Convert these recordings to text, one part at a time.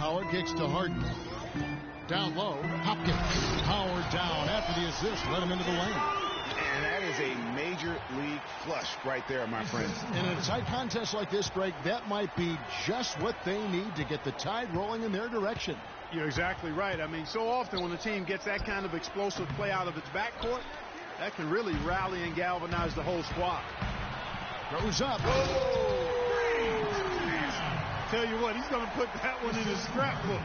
Howard kicks to Harden. Down low, Hopkins. Howard down after the assist, let him into the lane. And that is a major league flush right there, my friends. And in a tight contest like this, Greg, that might be just what they need to get the tide rolling in their direction. You're exactly right. I mean, so often when a team gets that kind of explosive play out of its backcourt, that can really rally and galvanize the whole squad. Goes up. Tell you what, he's going to put that one in his scrapbook.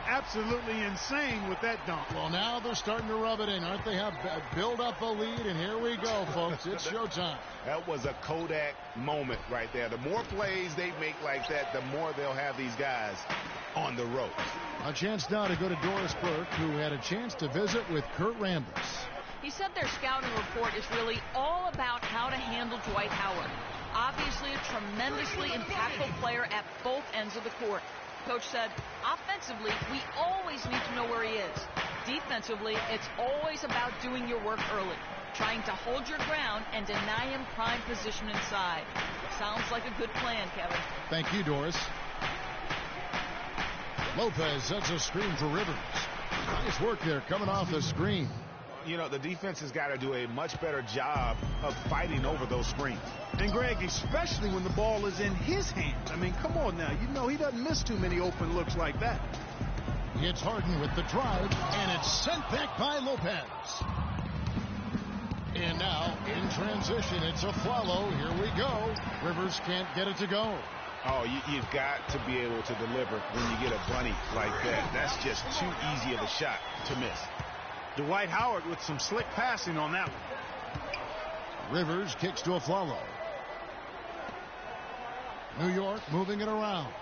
Absolutely insane with that dunk. Well, now they're starting to rub it in, aren't they? Have build up a lead, and here we go, folks. It's showtime. That was a Kodak moment right there. The more plays they make like that, the more they'll have these guys on the ropes. A chance now to go to Doris Burke, who had a chance to visit with Kurt Rambis. He said their scouting report is really all about how to handle Dwight Howard. Obviously a tremendously impactful player at both ends of the court. Coach said, offensively, we always need to know where he is. Defensively, it's always about doing your work early, trying to hold your ground and deny him prime position inside. Sounds like a good plan, Kevin. Thank you, Doris. Lopez sets a screen for Rivers. Nice work there coming off the screen. You know, the defense has got to do a much better job of fighting over those screens. And, Greg, especially when the ball is in his hands. I mean, come on now. You know he doesn't miss too many open looks like that. It's Harden with the drive, and it's sent back by Lopez. And now, in transition, it's a follow. Here we go. Rivers can't get it to go. Oh, you've got to be able to deliver when you get a bunny like that. That's just too easy of a shot to miss. Dwight Howard with some slick passing on that one. Rivers kicks to Afflalo. New York moving it around.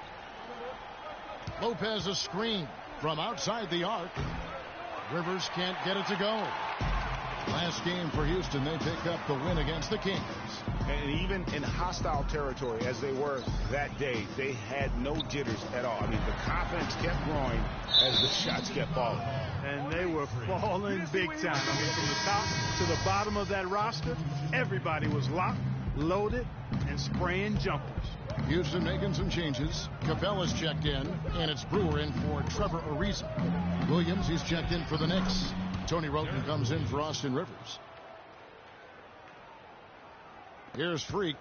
Lopez a screen from outside the arc. Rivers can't get it to go. Last game for Houston, they pick up the win against the Kings. And even in hostile territory, as they were that day, they had no jitters at all. I mean, the confidence kept growing as the shots kept falling. And they were falling big time. I mean, from the top to the bottom of that roster, everybody was locked, loaded, and spraying jumpers. Houston making some changes. Capella's checked in, and it's Brewer in for Trevor Ariza. Williams, he's checked in for the Knicks. Tony Roten comes in for Austin Rivers. Here's Freak.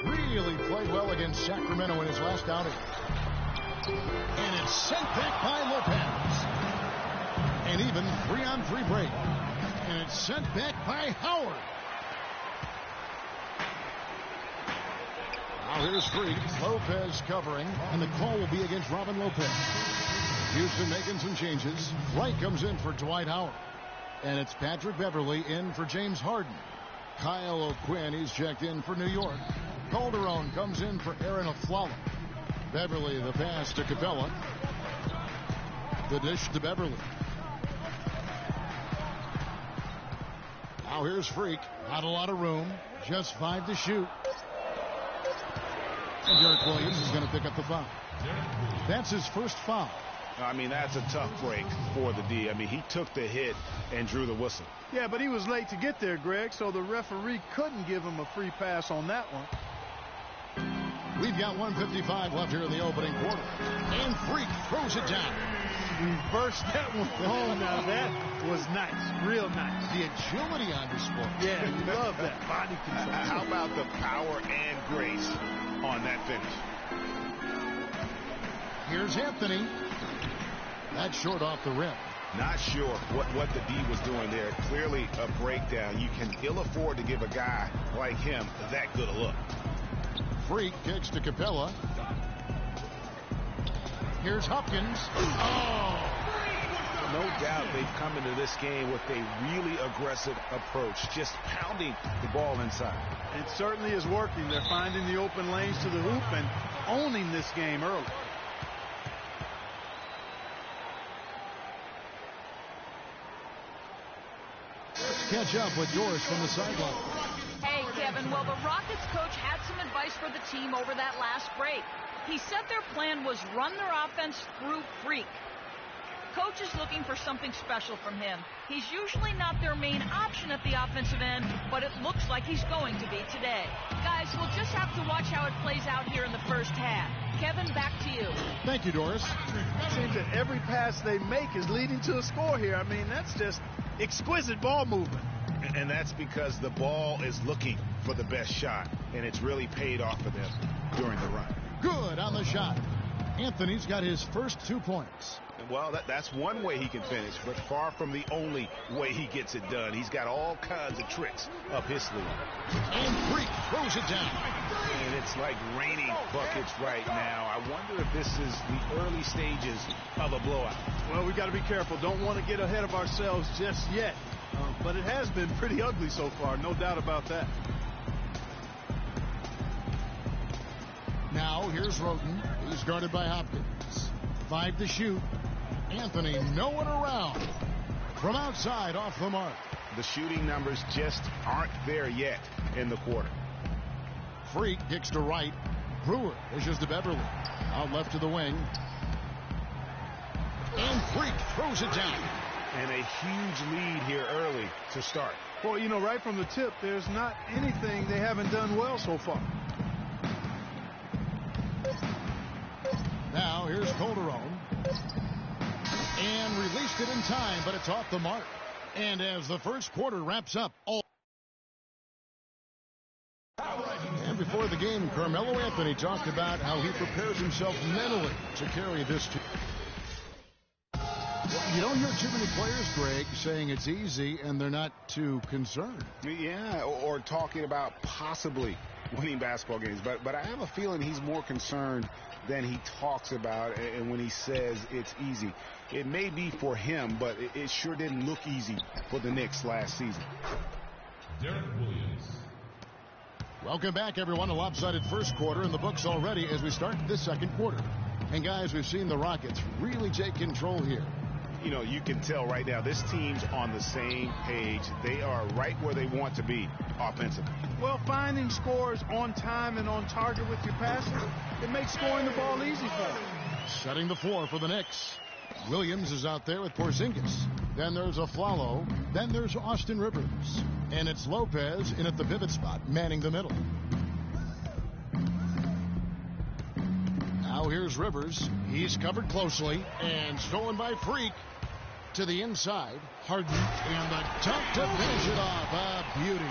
Really played well against Sacramento in his last outing. And it's sent back by Lopez. And even 3-on-3 break. And it's sent back by Howard. Now here's Freak. Lopez covering. And the call will be against Robin Lopez. Houston making some changes. Wright comes in for Dwight Howard. And it's Patrick Beverly in for James Harden. Kyle O'Quinn, he's checked in for New York. Calderon comes in for Aaron Afflalo. Beverly, the pass to Capella. The dish to Beverly. Now here's Freak. Not a lot of room. Just 5 to shoot. And Derek Williams is going to pick up the foul. That's his first foul. I mean, that's a tough break for the D. I mean, he took the hit and drew the whistle. Yeah, but he was late to get there, Greg, so the referee couldn't give him a free pass on that one. We've got 1:55 left here in the opening quarter. And Freak throws it down. Reversed that one home. Now that was nice. Real nice. The agility on display. Yeah, you love that body control. How about the power and grace on that finish? Here's Anthony. That's short off the rim. Not sure what the D was doing there. Clearly a breakdown. You can ill afford to give a guy like him that good a look. Freak kicks to Capella. Here's Hopkins. Oh! No doubt they've come into this game with a really aggressive approach, just pounding the ball inside. It certainly is working. They're finding the open lanes to the hoop and owning this game early. Catch up with Doris from the sideline. Hey, Kevin, well, the Rockets coach had some advice for the team over that last break. He said their plan was run their offense through Freak. Coach is looking for something special from him. He's usually not their main option at the offensive end, but it looks like he's going to be today. Guys, we'll just have to watch how it plays out here in the first half. Kevin, back to you. Thank you, Doris. It seems that every pass they make is leading to a score here. I mean, that's just exquisite ball movement. And that's because the ball is looking for the best shot, and it's really paid off for them during the run. Good on the shot. Anthony's got his first 2 points. Well, that's one way he can finish, but far from the only way he gets it done. He's got all kinds of tricks up his sleeve. And Freak throws it down. And it's like raining buckets right now. I wonder if this is the early stages of a blowout. Well, we got to be careful. Don't want to get ahead of ourselves just yet. But it has been pretty ugly so far, no doubt about that. Now here's Roten. He's guarded by Hopkins. 5 to shoot. Anthony, no one around. From outside, off the mark. The shooting numbers just aren't there yet in the quarter. Freak kicks to right. Brewer dishes to Beverly. Out left to the wing. And Freak throws it down. And a huge lead here early to start. Well, you know, right from the tip, there's not anything they haven't done well so far. Now here's Calderon. And released it in time, but it's off the mark. And as the first quarter wraps up, and before the game, Carmelo Anthony talked about how he prepares himself mentally to carry this team. You don't hear too many players, Greg, saying it's easy and they're not too concerned. Yeah, or talking about possibly winning basketball games. But I have a feeling he's more concerned than he talks about, and when he says it's easy. It may be for him, but it sure didn't look easy for the Knicks last season. Derek Williams. Welcome back, everyone. A lopsided first quarter in the books already as we start this second quarter. And, guys, we've seen the Rockets really take control here. You know, you can tell right now this team's on the same page. They are right where they want to be offensively. Well, finding scores on time and on target with your passes, it makes scoring the ball easy for them. Setting the floor for the Knicks. Williams is out there with Porzingis. Then there's Aflalo. Then there's Austin Rivers. And it's Lopez in at the pivot spot, manning the middle. Now here's Rivers. He's covered closely and stolen by Freak to the inside. Harden and the dunk to finish it off. A beauty.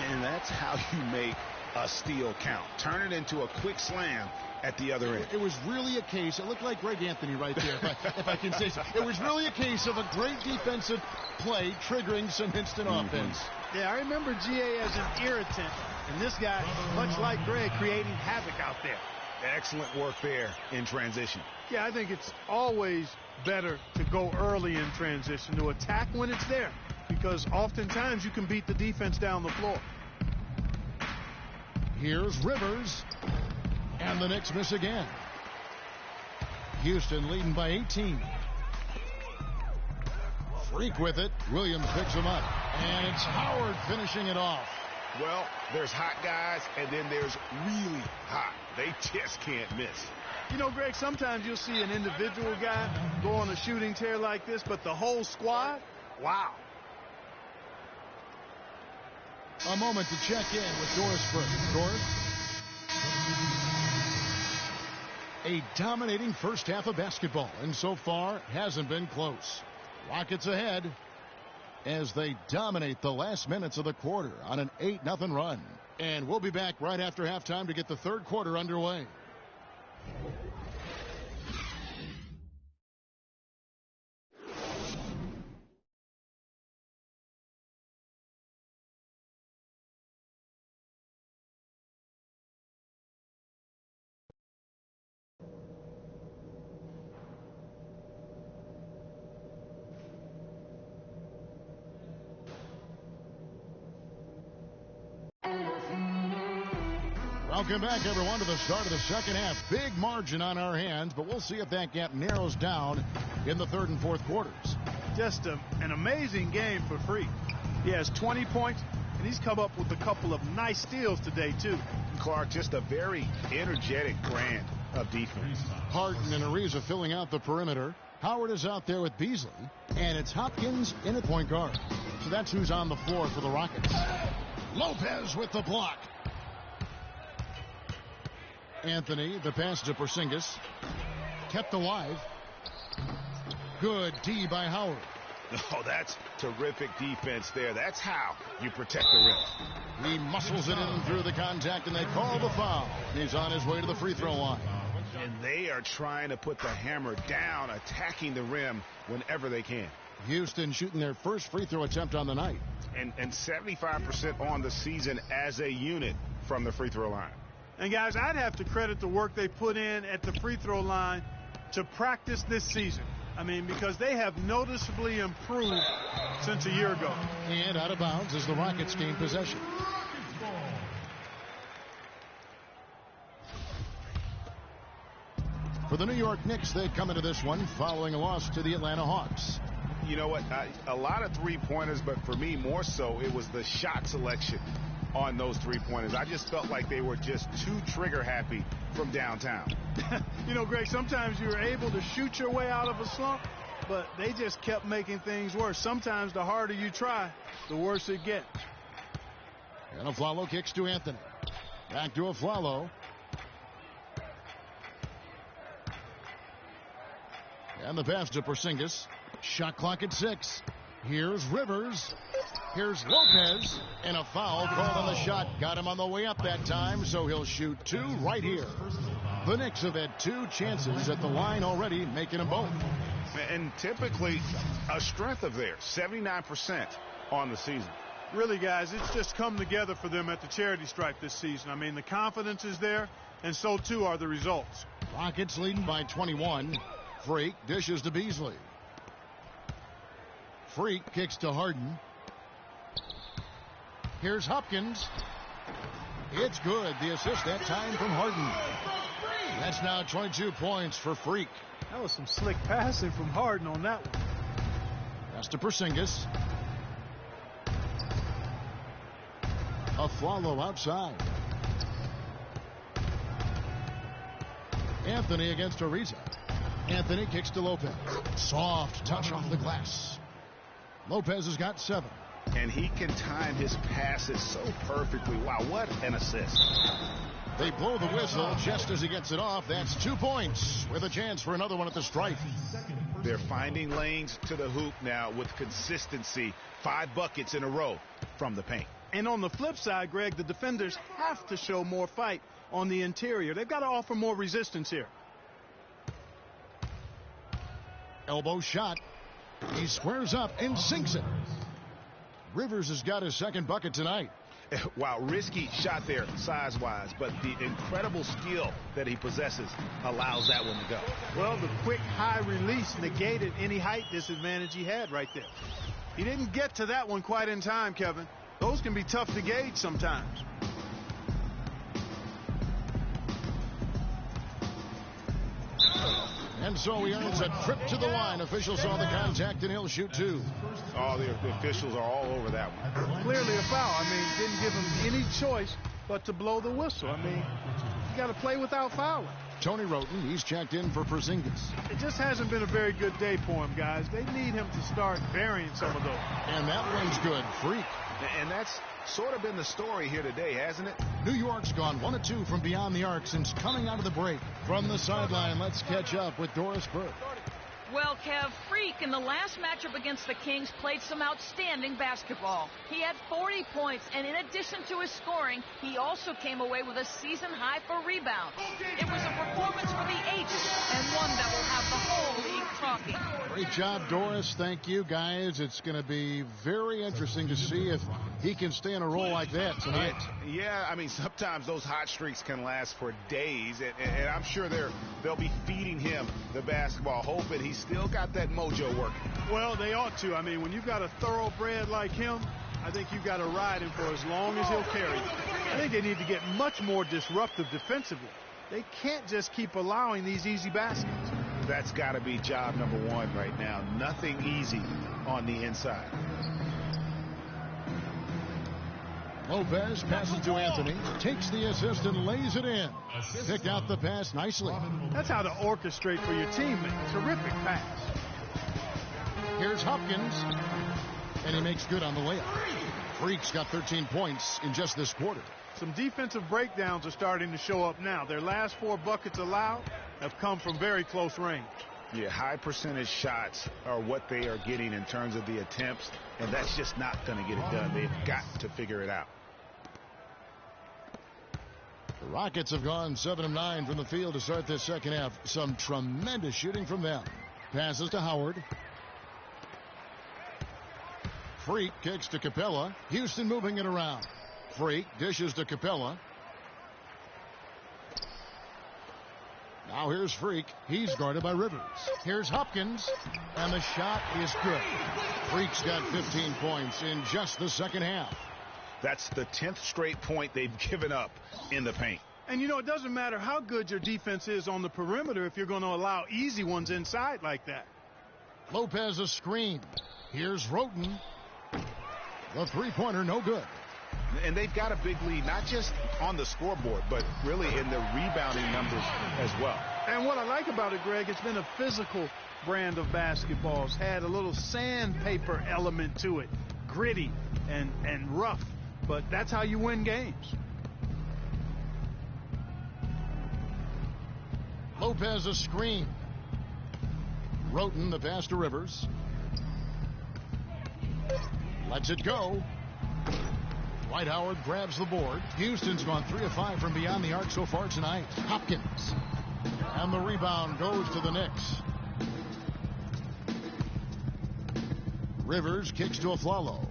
And that's how you make a steal count. Turn it into a quick slam at the other end. It was really a case. It looked like Greg Anthony right there, if I can say so. It was really a case of a great defensive play triggering some instant offense. Yeah, I remember GA as an irritant, and this guy, much like Greg, creating havoc out there. Excellent work there in transition. Yeah, I think it's always better to go early in transition, to attack when it's there, because oftentimes you can beat the defense down the floor. Here's Rivers, and the Knicks miss again. Houston leading by 18. Freak with it. Williams picks him up, and it's Howard finishing it off. Well, there's hot guys, and then there's really hot. They just can't miss. You know, Greg, sometimes you'll see an individual guy go on a shooting tear like this, but the whole squad, wow. A moment to check in with Doris first. Doris? A dominating first half of basketball, and so far hasn't been close. Rockets ahead as they dominate the last minutes of the quarter on an 8-0 run. And we'll be back right after halftime to get the third quarter underway. Welcome back, everyone, to the start of the second half. Big margin on our hands, but we'll see if that gap narrows down in the third and fourth quarters. Just an amazing game for Freak. He has 20 points, and he's come up with a couple of nice steals today, too. Clark, just a very energetic brand of defense. Harden and Ariza filling out the perimeter. Howard is out there with Beasley, and it's Hopkins in at point guard. So that's who's on the floor for the Rockets. Lopez with the block. Anthony, the pass to Porzingis. Kept alive. Good D by Howard. Oh, that's terrific defense there. That's how you protect the rim. He muscles it in through the contact, and they call the foul. He's on his way to the free throw line. And they are trying to put the hammer down, attacking the rim whenever they can. Houston shooting their first free throw attempt on the night. And 75% on the season as a unit from the free throw line. And, guys, I'd have to credit the work they put in at the free throw line to practice this season. I mean, because they have noticeably improved since a year ago. And out of bounds as the Rockets gain possession. For the New York Knicks, they come into this one following a loss to the Atlanta Hawks. You know what? A lot of three-pointers, but for me, more so, it was the shot selection on those three-pointers. I just felt like they were just too trigger-happy from downtown. You know, Greg, sometimes you're able to shoot your way out of a slump, but they just kept making things worse. Sometimes the harder you try, the worse it gets. And Aflalo kicks to Anthony. Back to Aflalo. And the pass to Porzingis. Shot clock at 6. Here's Rivers. Here's Lopez. And a foul called on the shot. Got him on the way up that time, so he'll shoot 2 right here. The Knicks have had 2 chances at the line already, making them both. And typically a strength of theirs, 79% on the season. Really, guys, it's just come together for them at the charity stripe this season. I mean, the confidence is there, and so too are the results. Rockets leading by 21. Freak dishes to Beasley. Freak kicks to Harden. Here's Hopkins. It's good. The assist that time from Harden. That's now 22 points for Freak. That was some slick passing from Harden on that one. That's to Porzingis. Aflalo outside. Anthony against Ariza. Anthony kicks to Lopez. Soft touch off the glass. Lopez has got 7. And he can time his passes so perfectly. Wow, what an assist. They blow the whistle just as he gets it off. That's 2 points with a chance for another one at the stripe. They're finding lanes to the hoop now with consistency. 5 buckets in a row from the paint. And on the flip side, Greg, the defenders have to show more fight on the interior. They've got to offer more resistance here. Elbow shot. He squares up and sinks it. Rivers has got his second bucket tonight. Wow, risky shot there size-wise, but the incredible skill that he possesses allows that one to go. Well, the quick high release negated any height disadvantage he had right there. He didn't get to that one quite in time, Kevin. Those can be tough to gauge sometimes. And so he earns a trip to the line. Officials saw the contact, and he'll shoot 2. Oh, the officials are all over that one. Clearly a foul. I mean, didn't give him any choice but to blow the whistle. I mean, you got to play without fouling. Tony Roten, he's checked in for Porzingis. It just hasn't been a very good day for him, guys. They need him to start varying some of those. And that one's good. Freak. And that's sort of been the story here today, hasn't it? New York's gone 1 of 2 from beyond the arc since coming out of the break. From the sideline, let's catch up with Doris Burke. Well, Kev, Freak in the last matchup against the Kings played some outstanding basketball. He had 40 points, and in addition to his scoring, he also came away with a season high for rebounds. It was a performance for the ages, and one that will have the whole league talking. Great job, Doris. Thank you, guys. It's going to be very interesting to see if he can stay in a role like that tonight. Yeah, I mean, sometimes those hot streaks can last for days, and I'm sure they'll be feeding him the basketball, hoping he's still got that mojo working. Well, they ought to. I mean, when you've got a thoroughbred like him, I think you've got to ride him for as long as he'll carry you. I think they need to get much more disruptive defensively. They can't just keep allowing these easy baskets. That's got to be job number 1 right now. Nothing easy on the inside. Lopez passes to Anthony, takes the assist and lays it in. Picked out the pass nicely. That's how to orchestrate for your teammate. Terrific pass. Here's Hopkins, and he makes good on the layup. Freak's got 13 points in just this quarter. Some defensive breakdowns are starting to show up now. Their last 4 buckets allowed have come from very close range. Yeah, high percentage shots are what they are getting in terms of the attempts, and that's just not going to get it done. They've got to figure it out. The Rockets have gone 7 of 9 from the field to start this second half. Some tremendous shooting from them. Passes to Howard. Freak kicks to Capella. Houston moving it around. Freak dishes to Capella. Now here's Freak. He's guarded by Rivers. Here's Hopkins. And the shot is good. Freak's got 15 points in just the second half. That's the 10th straight point they've given up in the paint. And, you know, it doesn't matter how good your defense is on the perimeter if you're going to allow easy ones inside like that. Lopez a screen. Here's Roten. The three-pointer no good. And they've got a big lead, not just on the scoreboard, but really in the rebounding numbers as well. And what I like about it, Greg, it's been a physical brand of basketball. It's had a little sandpaper element to it, gritty and rough. But that's how you win games. Lopez a screen. Roten the pass to Rivers. Lets it go. Dwight Howard grabs the board. Houston's gone 3 of 5 from beyond the arc so far tonight. Hopkins. And the rebound goes to the Knicks. Rivers kicks to Aflalo.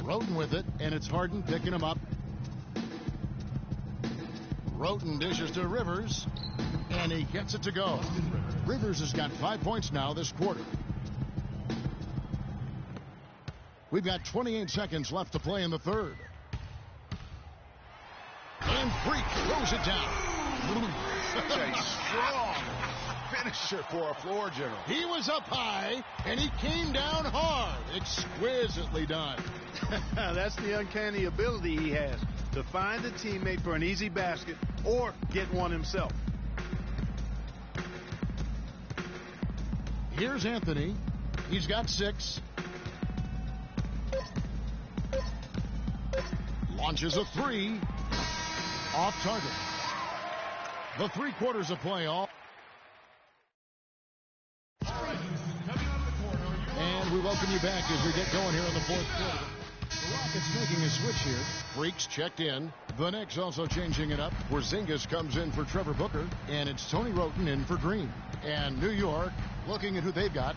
Roten with it, and it's Harden picking him up. Roten dishes to Rivers, and he gets it to go. Rivers has got 5 points now this quarter. We've got 28 seconds left to play in the third. And Freak throws it down. A strong finisher for a floor general. He was up high, and he came down hard. Exquisitely done. That's the uncanny ability he has to find a teammate for an easy basket or get one himself. Here's Anthony. He's got 6. Launches a 3. Off target. The 3 quarters of play all. And we welcome you back as we get going here in the fourth quarter. The Rockets making a switch here. Freaks checked in. The Knicks also changing it up. Porzingis comes in for Trevor Booker. And it's Tony Roten in for Green. And New York, looking at who they've got.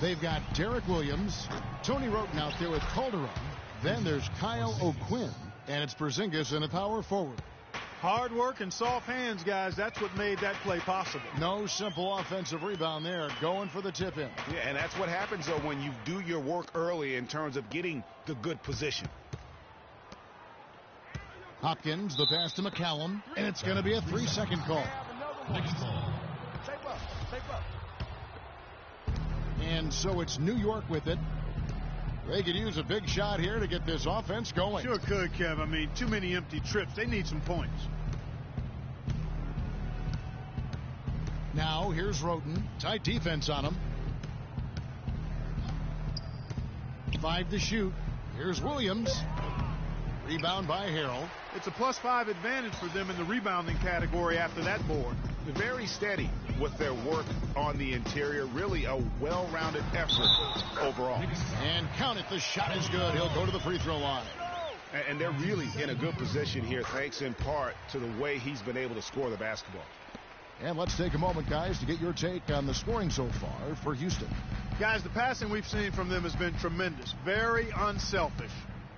They've got Derek Williams. Tony Roten out there with Calderon. Then there's Kyle O'Quinn. And it's Porzingis in a power forward. Hard work and soft hands, guys. That's what made that play possible. No simple offensive rebound there. Going for the tip in. Yeah, and that's what happens, though, when you do your work early in terms of getting the good position. Hopkins, the pass to McCallum. And it's going to be a 3-second call. Next ball. And so it's New York with it. They could use a big shot here to get this offense going. Sure could, Kev. I mean, too many empty trips. They need some points. Now here's Roten. Tight defense on him. 5 to shoot. Here's Williams. Rebound by Harrell. It's a +5 advantage for them in the rebounding category after that board. Very steady with their work on the interior. Really a well-rounded effort overall. And count it. The shot is good. He'll go to the free throw line. And they're really in a good position here, thanks in part to the way he's been able to score the basketball. And let's take a moment, guys, to get your take on the scoring so far for Houston. Guys, the passing we've seen from them has been tremendous. Very unselfish.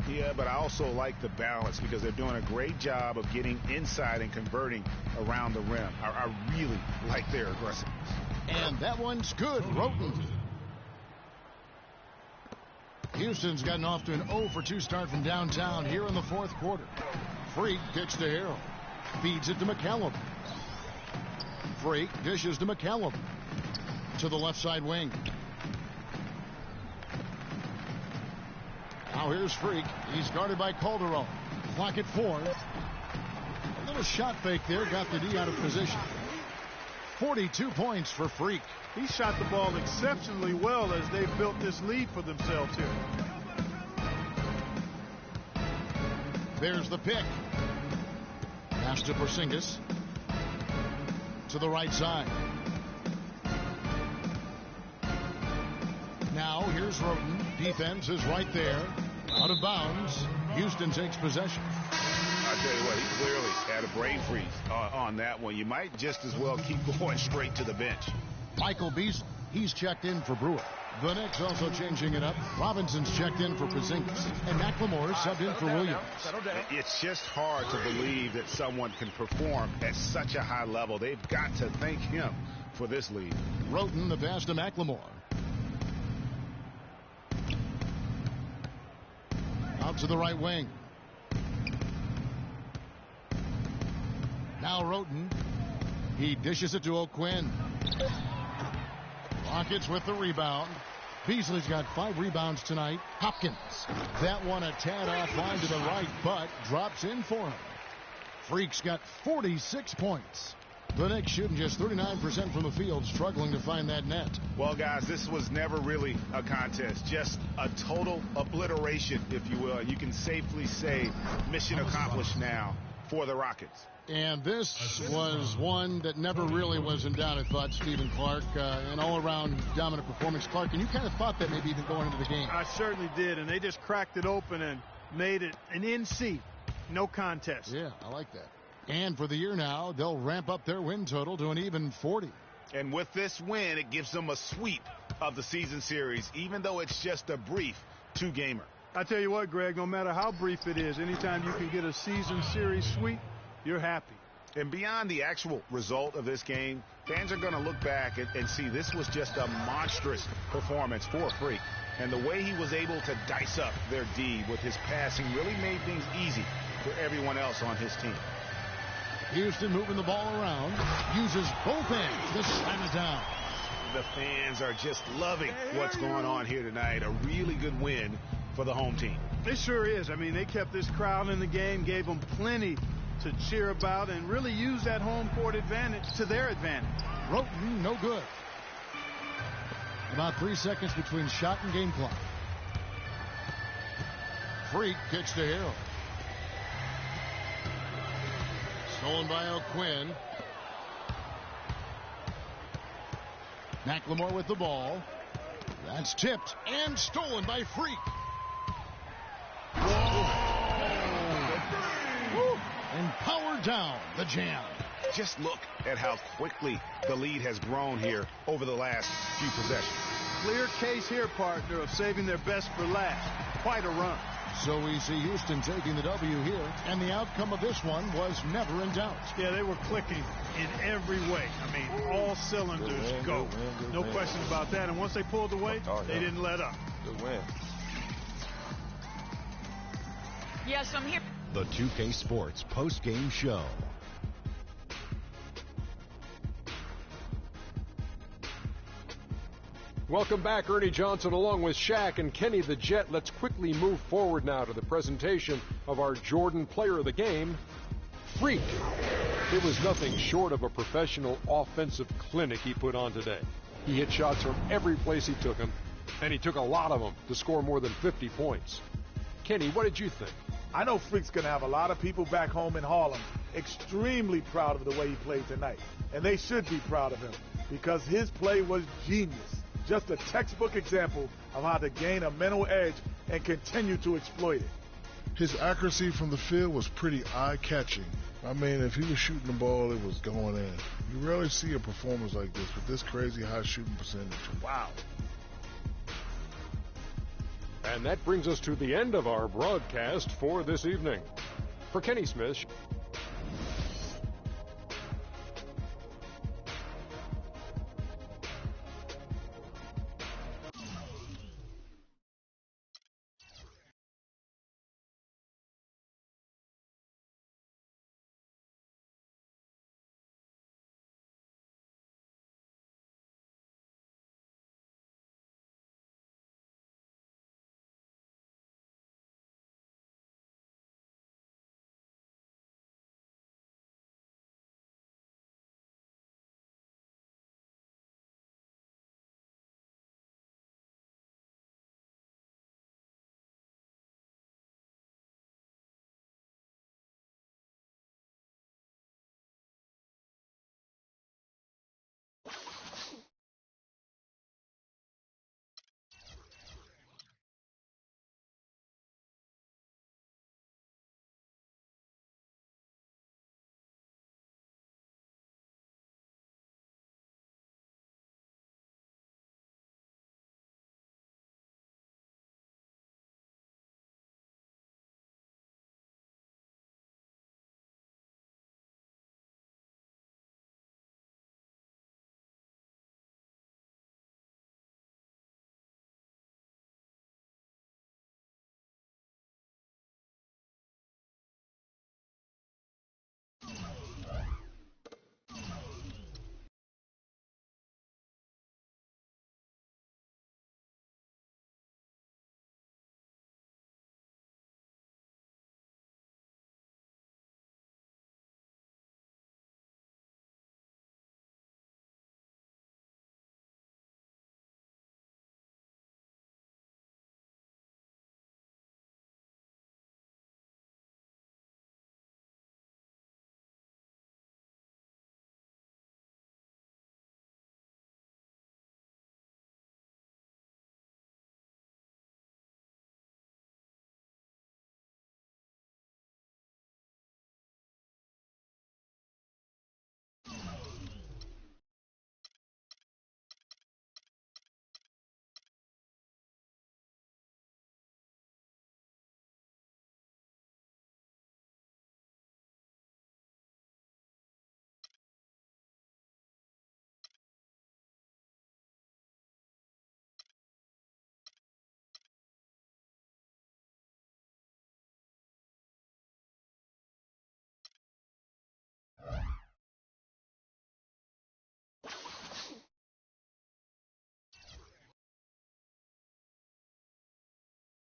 Yeah, but I also like the balance because they're doing a great job of getting inside and converting around the rim. I really like their aggressiveness. And that one's good. Roten. Houston's gotten off to an 0 for 2 start from downtown here in the fourth quarter. Freak kicks to Harrell. Feeds it to McCallum. Freak dishes to McCallum. To the left side wing. Now here's Freak. He's guarded by Calderon. Clock at 4. A little shot fake there. Got the D out of position. 42 points for Freak. He shot the ball exceptionally well as they built this lead for themselves here. There's the pick. Pass to Porzingis. To the right side. Now here's Roten. Defense is right there. Out of bounds. Houston takes possession. I tell you what, he clearly had a brain freeze on that one. You might just as well keep going straight to the bench. Michael Beasley. He's checked in for Brewer. The Knicks also changing it up. Robinson's checked in for Porzingis. And McLemore subbed in for Williams. It's just hard to believe that someone can perform at such a high level. They've got to thank him for this lead. Roten, the pass to McLemore. Out to the right wing. Now Roten. He dishes it to O'Quinn. Rockets with the rebound. Beasley's got 5 rebounds tonight. Hopkins. That one a tad offline to the right, but drops in for him. Freak's got 46 points. The Knicks shooting just 39% from the field, struggling to find that net. Well, guys, this was never really a contest. Just a total obliteration, if you will. You can safely say mission accomplished now for the Rockets. And this was one that never really was in doubt, I thought, Stephen Clark. An all-around dominant performance. Clark, and you kind of thought that maybe even going into the game. I certainly did, and they just cracked it open and made it an NC. No contest. Yeah, I like that. And for the year now, they'll ramp up their win total to an even 40. And with this win, it gives them a sweep of the season series, even though it's just a brief 2-gamer. I tell you what, Greg, no matter how brief it is, anytime you can get a season series sweep, you're happy. And beyond the actual result of this game, fans are going to look back and see this was just a monstrous performance for Freak. And the way he was able to dice up their D with his passing really made things easy for everyone else on his team. Houston moving the ball around, uses both ends to slam it down. The fans are just loving what's going on here tonight. A really good win for the home team. It sure is. I mean, they kept this crowd in the game, gave them plenty to cheer about, and really used that home court advantage to their advantage. Roten, no good. About 3 seconds between shot and game clock. Freak kicks to Harrell. Stolen by O'Quinn. McLemore with the ball. That's tipped and stolen by Freak. Whoa. And power down the jam. Just look at how quickly the lead has grown here over the last few possessions. Clear case here, partner, of saving their best for last. Quite a run. So we see Houston taking the W here, and the outcome of this one was never in doubt. Yeah, they were clicking in every way. I mean, all cylinders go. No question about that. And once they pulled away, they didn't let up. Good win. Yes, I'm here. The 2K Sports post-game show. Welcome back, Ernie Johnson, along with Shaq and Kenny the Jet. Let's quickly move forward now to the presentation of our Jordan Player of the Game, Freak. It was nothing short of a professional offensive clinic he put on today. He hit shots from every place he took them, and he took a lot of them to score more than 50 points. Kenny, what did you think? I know Freak's going to have a lot of people back home in Harlem extremely proud of the way he played tonight. And they should be proud of him because his play was genius. Just a textbook example of how to gain a mental edge and continue to exploit it. His accuracy from the field was pretty eye-catching. I mean, if he was shooting the ball, it was going in. You rarely see a performance like this with this crazy high shooting percentage. Wow. And that brings us to the end of our broadcast for this evening. For Kenny Smith,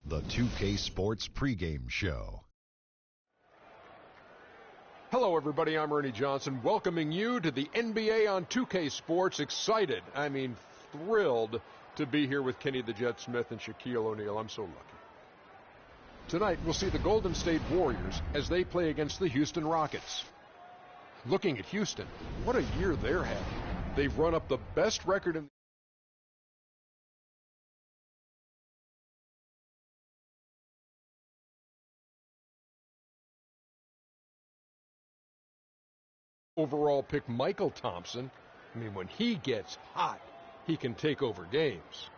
The 2K Sports pregame show. Hello, everybody. I'm Ernie Johnson, welcoming you to the NBA on 2K Sports. Excited, thrilled to be here with Kenny the Jet Smith and Shaquille O'Neal. I'm so lucky. Tonight, we'll see the Golden State Warriors as they play against the Houston Rockets. Looking at Houston, what a year they're having. They've run up the best record in overall pick Michael Thompson. When he gets hot, he can take over games.